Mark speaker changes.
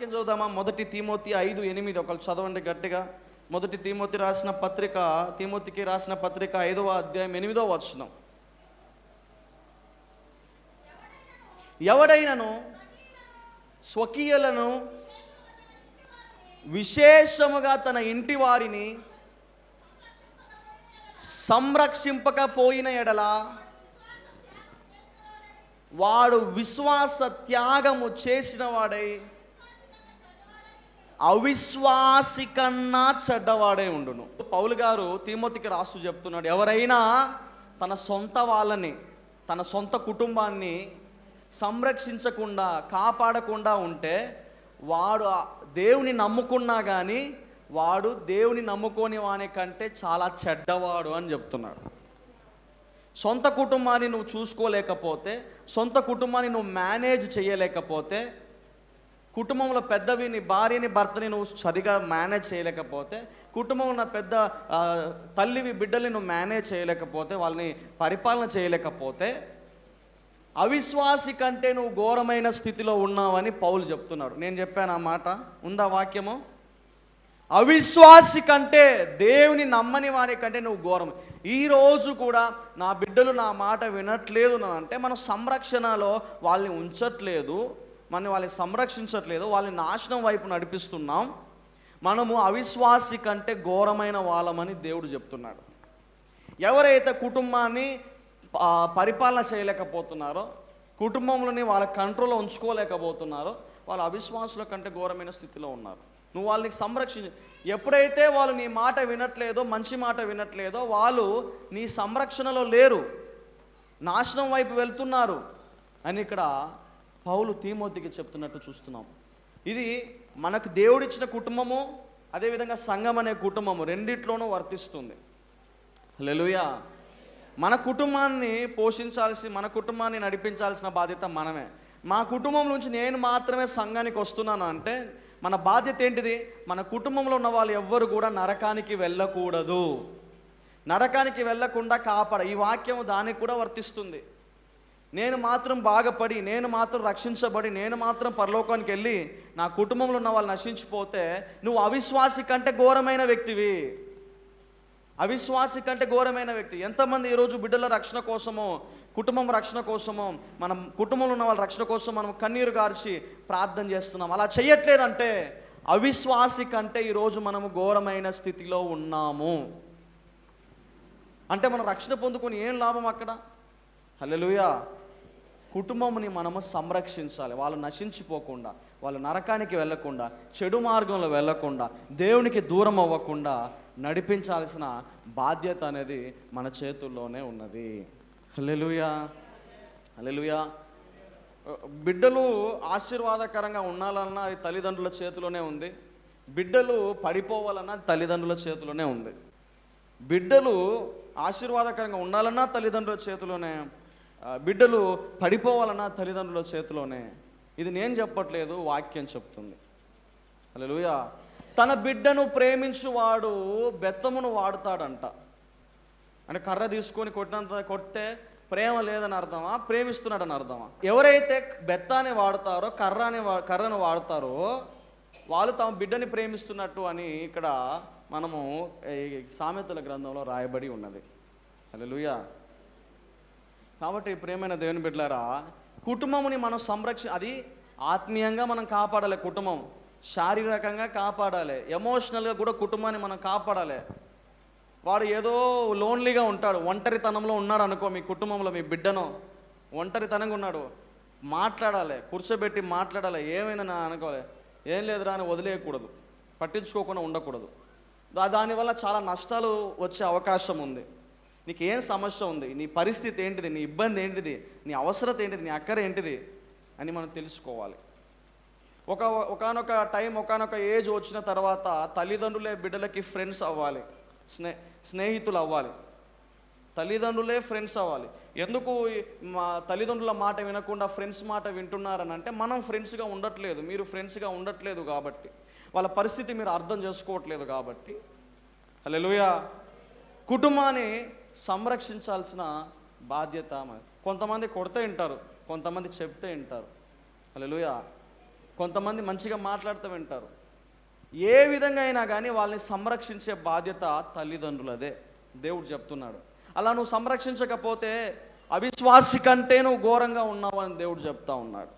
Speaker 1: వాక్యం చదువుదామా? 1 తిమోతి 5:8 ఒకళ్ళు చదవండి గట్టిగా. 1 తిమోతికి రాసిన పత్రిక 5వ అధ్యాయం 8వ వచనం. ఎవడైనను స్వకీయులను విశేషముగా తన ఇంటి వారిని సంరక్షింపకపోయిన ఎడల వాడు విశ్వాస త్యాగము చేసిన వాడై అవిశ్వాసి కన్నా చెడ్డవాడే ఉండును. పౌలు గారు తిమోతికి రాస్తూ చెప్తున్నాడు, ఎవరైనా తన సొంత వాళ్ళని, తన సొంత కుటుంబాన్ని సంరక్షించకుండా కాపాడకుండా ఉంటే వాడు దేవుని నమ్ముకున్నా కానీ వాడు దేవుని నమ్ముకోని వాని కంటే చాలా చెడ్డవాడు అని చెప్తున్నాడు. సొంత కుటుంబాన్ని నువ్వు చూసుకోలేకపోతే, సొంత కుటుంబాన్ని నువ్వు మేనేజ్ చేయలేకపోతే, కుటుంబంలో పెద్దవి నీ భార్యని భర్తని నువ్వు సరిగా మేనేజ్ చేయలేకపోతే, కుటుంబంలో ఉన్న పెద్ద తల్లివి బిడ్డల్ని నువ్వు మేనేజ్ చేయలేకపోతే, వాళ్ళని పరిపాలన చేయలేకపోతే అవిశ్వాసి కంటే నువ్వు ఘోరమైన స్థితిలో ఉన్నావని పౌలు చెప్తున్నాడు. నేను చెప్పాను ఆ మాట, ఉందా వాక్యము? అవిశ్వాసి కంటే, దేవుని నమ్మని వారి కంటే నువ్వు ఘోరం. ఈరోజు కూడా నా బిడ్డలు నా మాట వినట్లేదు అంటే మన సంరక్షణలో వాళ్ళని ఉంచట్లేదు, వాళ్ళని సంరక్షించట్లేదు, వాళ్ళని నాశనం వైపు నడిపిస్తున్నాం. మనము అవిశ్వాసి కంటే ఘోరమైన వాళ్ళమని దేవుడు చెప్తున్నాడు. ఎవరైతే కుటుంబాన్ని పరిపాలన చేయలేకపోతున్నారో, కుటుంబంలోని వాళ్ళ కంట్రోల్లో ఉంచుకోలేకపోతున్నారో వాళ్ళు అవిశ్వాసుల కంటే ఘోరమైన స్థితిలో ఉన్నారు. నువ్వు వాళ్ళని ఎప్పుడైతే వాళ్ళు నీ మాట వినట్లేదో, మంచి మాట వినట్లేదో, వాళ్ళు నీ సంరక్షణలో లేరు, నాశనం వైపు వెళ్తున్నారు అని ఇక్కడ పౌలు తిమోతికి చెప్తున్నట్టు చూస్తున్నాం. ఇది మనకు దేవుడిచ్చిన కుటుంబము, అదేవిధంగా సంఘం అనే కుటుంబము రెండిట్లోనూ వర్తిస్తుంది. హల్లెలూయా. మన కుటుంబాన్ని పోషించాల్సి, మన కుటుంబాన్ని నడిపించాల్సిన బాధ్యత మనమే. మా కుటుంబం నుంచి నేను మాత్రమే సంఘానికి వస్తున్నాను అంటే మన బాధ్యత ఏంటిది? మన కుటుంబంలో ఉన్న వాళ్ళు ఎవ్వరు కూడా నరకానికి వెళ్ళకూడదు, నరకానికి వెళ్ళకుండా ఈ వాక్యం దానికి కూడా వర్తిస్తుంది. నేను మాత్రం బాగుపడి, నేను మాత్రం రక్షించబడి, నేను మాత్రం పరలోకానికి వెళ్ళి నా కుటుంబంలో ఉన్న వాళ్ళు నశించిపోతే నువ్వు అవిశ్వాసి కంటే ఘోరమైన వ్యక్తివి. అవిశ్వాసి కంటే ఘోరమైన వ్యక్తి. ఎంతమంది ఈరోజు బిడ్డల రక్షణ కోసమో, కుటుంబం రక్షణ కోసమో, మనం కుటుంబంలో ఉన్న వాళ్ళ రక్షణ కోసం మనం కన్నీరు గార్చి ప్రార్థన చేస్తున్నాం. అలా చేయట్లేదంటే అవిశ్వాసి కంటే ఈరోజు మనము ఘోరమైన స్థితిలో ఉన్నాము. అంటే మనం రక్షణ పొందుకొని ఏం లాభం అక్కడ? హల్లెలూయా. కుటుంబంని మనము సంరక్షించాలి, వాళ్ళు నశించిపోకుండా, వాళ్ళు నరకానికి వెళ్ళకుండా, చెడు మార్గంలో వెళ్ళకుండా, దేవునికి దూరం అవ్వకుండా నడిపించాల్సిన బాధ్యత అనేది మన చేతుల్లోనే ఉన్నది. హల్లెలూయా, హల్లెలూయా. బిడ్డలు ఆశీర్వాదకరంగా ఉండాలన్నా అది తల్లిదండ్రుల చేతిలోనే ఉంది. బిడ్డలు పడిపోవాలన్నా తల్లిదండ్రుల చేతిలోనే ఉంది. బిడ్డలు ఆశీర్వాదకరంగా ఉండాలన్నా తల్లిదండ్రుల చేతిలోనే, బిడ్డలు పడిపోవాలన్నా తల్లిదండ్రుల చేతిలోనే. ఇది నేను చెప్పట్లేదు, వాక్యం చెప్తుంది. హల్లెలూయా. తన బిడ్డను ప్రేమించువాడు బెత్తమును వాడుతాడంట. అంటే కర్ర తీసుకొని కొడితే ప్రేమ లేదని అర్థమా, ప్రేమిస్తున్నాడని అర్థమా? ఎవరైతే బెత్తాన్ని వాడతారో, కర్రను వాడతారో వాళ్ళు తమ బిడ్డని ప్రేమిస్తున్నట్టు అని ఇక్కడ మనము సామెతల గ్రంథంలో రాయబడి ఉన్నది. హల్లెలూయా. కాబట్టి ప్రేమైన దేవుని బిడ్డలారా, కుటుంబముని మనం అది ఆత్మీయంగా మనం కాపాడాలి. కుటుంబం శారీరకంగా కాపాడాలి, ఎమోషనల్గా కూడా కుటుంబాన్ని మనం కాపాడాలి. వాడు ఏదో లోన్లీగా ఉంటాడు, ఒంటరితనంలో ఉన్నాడు అనుకో, మీ కుటుంబంలో మీ బిడ్డను ఒంటరితనంగా ఉన్నాడు, మాట్లాడాలి, కూర్చోబెట్టి మాట్లాడాలి. ఏమైందని అనుకోవాలి, ఏం లేదురా అని వదిలేయకూడదు, పట్టించుకోకుండా ఉండకూడదు. దానివల్ల చాలా నష్టాలు వచ్చే అవకాశం ఉంది. నీకు ఏం సమస్య ఉంది, నీ పరిస్థితి ఏంటిది, నీ ఇబ్బంది ఏంటిది, నీ అవసరత ఏంటిది, నీ అక్కర ఏంటిది అని మనం తెలుసుకోవాలి. ఒకానొక టైం, ఒకానొక ఏజ్ వచ్చిన తర్వాత తల్లిదండ్రులే బిడ్డలకి ఫ్రెండ్స్ అవ్వాలి, స్నేహితులు అవ్వాలి. తల్లిదండ్రులే ఫ్రెండ్స్ అవ్వాలి. ఎందుకు మా తల్లిదండ్రుల మాట వినకుండా ఫ్రెండ్స్ మాట వింటున్నారని అంటే మనం ఫ్రెండ్స్గా ఉండట్లేదు, మీరు ఫ్రెండ్స్గా ఉండట్లేదు కాబట్టి, వాళ్ళ పరిస్థితి మీరు అర్థం చేసుకోవట్లేదు కాబట్టి. హల్లెలూయా. కుటుంబాన్ని సంరక్షించాల్సిన బాధ్యత. కొంతమంది కొడితే వింటారు, కొంతమంది చెప్తే వింటారు. హల్లెలూయా. కొంతమంది మంచిగా మాట్లాడుతూ వింటారు. ఏ విధంగా అయినా కానీ వాళ్ళని సంరక్షించే బాధ్యత తల్లిదండ్రులదే. దేవుడు చెప్తున్నాడు. అలా నువ్వు సంరక్షించకపోతే అవిశ్వాసి కంటే నువ్వు ఘోరంగా ఉన్నావు అని దేవుడు చెప్తా ఉన్నాడు.